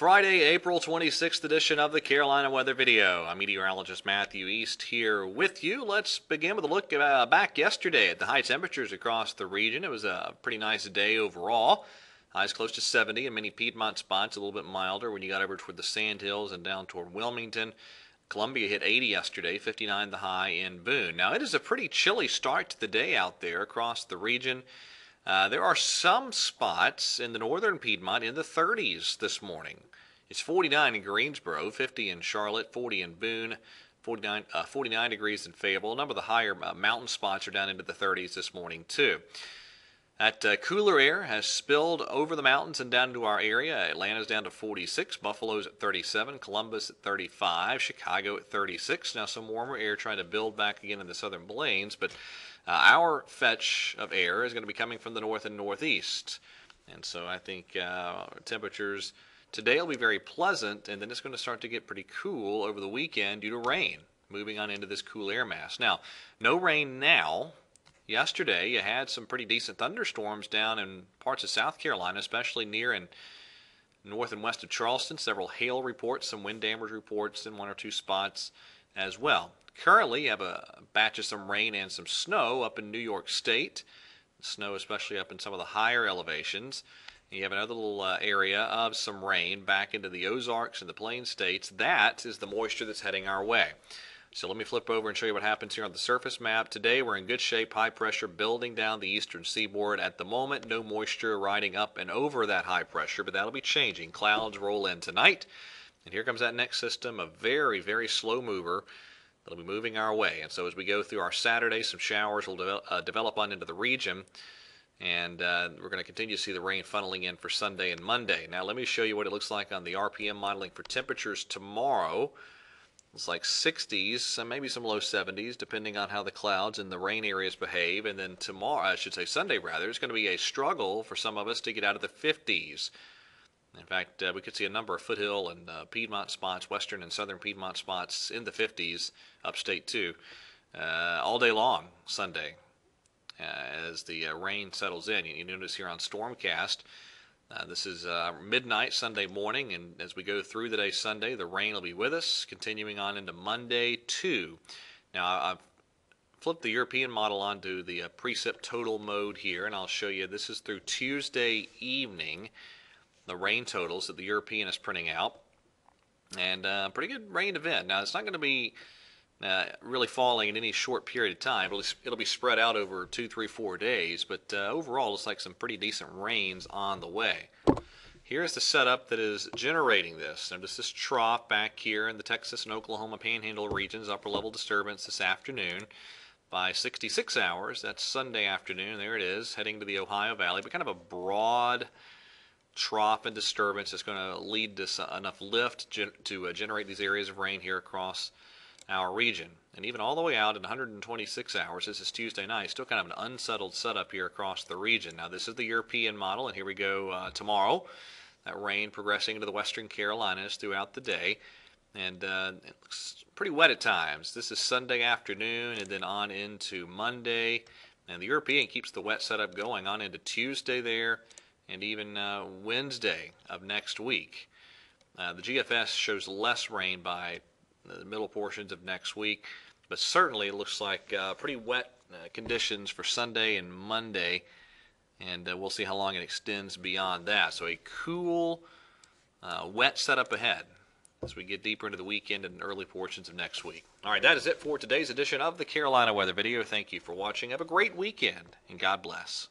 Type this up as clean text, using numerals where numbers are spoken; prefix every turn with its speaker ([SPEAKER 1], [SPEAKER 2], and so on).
[SPEAKER 1] Friday, April 26th edition of the Carolina Weather Video. I'm meteorologist Matthew East here with you. Let's begin with a look back yesterday at the high temperatures across the region. It was a pretty nice day overall. Highs close to 70 in many Piedmont spots, a little bit milder when you got over toward the Sandhills and down toward Wilmington. Columbia hit 80 yesterday, 59 the high in Boone. Now, it is a pretty chilly start to the day out there across the region. There are some spots in the northern Piedmont in the 30s this morning. It's 49 in Greensboro, 50 in Charlotte, 40 in Boone, 49 degrees in Fayetteville. A number of the higher mountain spots are down into the 30s this morning too. That cooler air has spilled over the mountains and down into our area. Atlanta's down to 46, Buffalo's at 37, Columbus at 35, Chicago at 36. Now some warmer air trying to build back again in the southern plains, but our fetch of air is going to be coming from the north and northeast. And so I think temperatures today will be very pleasant, and then it's going to start to get pretty cool over the weekend due to rain, moving on into this cool air mass. Now, no rain now. Yesterday, you had some pretty decent thunderstorms down in parts of South Carolina, especially near and north and west of Charleston. Several hail reports, some wind damage reports in one or two spots as well. Currently, you have a batch of some rain and some snow up in New York State. Snow especially up in some of the higher elevations. You have another little area of some rain back into the Ozarks and the Plain States. That is the moisture that's heading our way. So let me flip over and show you what happens here on the surface map. Today we're in good shape, high pressure building down the eastern seaboard. At the moment, no moisture riding up and over that high pressure, but that'll be changing. Clouds roll in tonight, and here comes that next system, a very, very slow mover that'll be moving our way. And so as we go through our Saturday, some showers will develop on into the region, and we're going to continue to see the rain funneling in for Sunday and Monday. Now let me show you what it looks like on the RPM modeling for temperatures tomorrow. It's like 60s, maybe some low 70s, depending on how the clouds and the rain areas behave. And then tomorrow, I should say Sunday rather, it's going to be a struggle for some of us to get out of the 50s. In fact, we could see a number of foothill and Piedmont spots, western and southern Piedmont spots in the 50s, upstate too, all day long Sunday as the rain settles in. You notice here on Stormcast, this is midnight Sunday morning, and as we go through the day Sunday, the rain will be with us, continuing on into Monday too. Now, I've flipped the European model onto the precip total mode here, and I'll show you this is through Tuesday evening, the rain totals that the European is printing out, and pretty good rain event. Now, it's not going to be really falling in any short period of time. It'll be spread out over 2, 3, 4 days, but overall it's like some pretty decent rains on the way. Here's the setup that is generating this. Notice this trough back here in the Texas and Oklahoma Panhandle regions, upper level disturbance this afternoon. By 66 hours, that's Sunday afternoon, there it is, heading to the Ohio Valley, but kind of a broad trough and disturbance that's going to lead to enough lift to generate these areas of rain here across our region. And even all the way out in 126 hours, this is Tuesday night, still kind of an unsettled setup here across the region. Now this is the European model, and here we go tomorrow. That rain progressing into the western Carolinas throughout the day, and it looks pretty wet at times. This is Sunday afternoon and then on into Monday, and the European keeps the wet setup going on into Tuesday there and even Wednesday of next week. The GFS shows less rain by the middle portions of next week, but certainly it looks like pretty wet conditions for Sunday and Monday, and we'll see how long it extends beyond that. So a cool, wet setup ahead as we get deeper into the weekend and early portions of next week. All right, that is it for today's edition of the Carolina Weather Video. Thank you for watching. Have a great weekend, and God bless.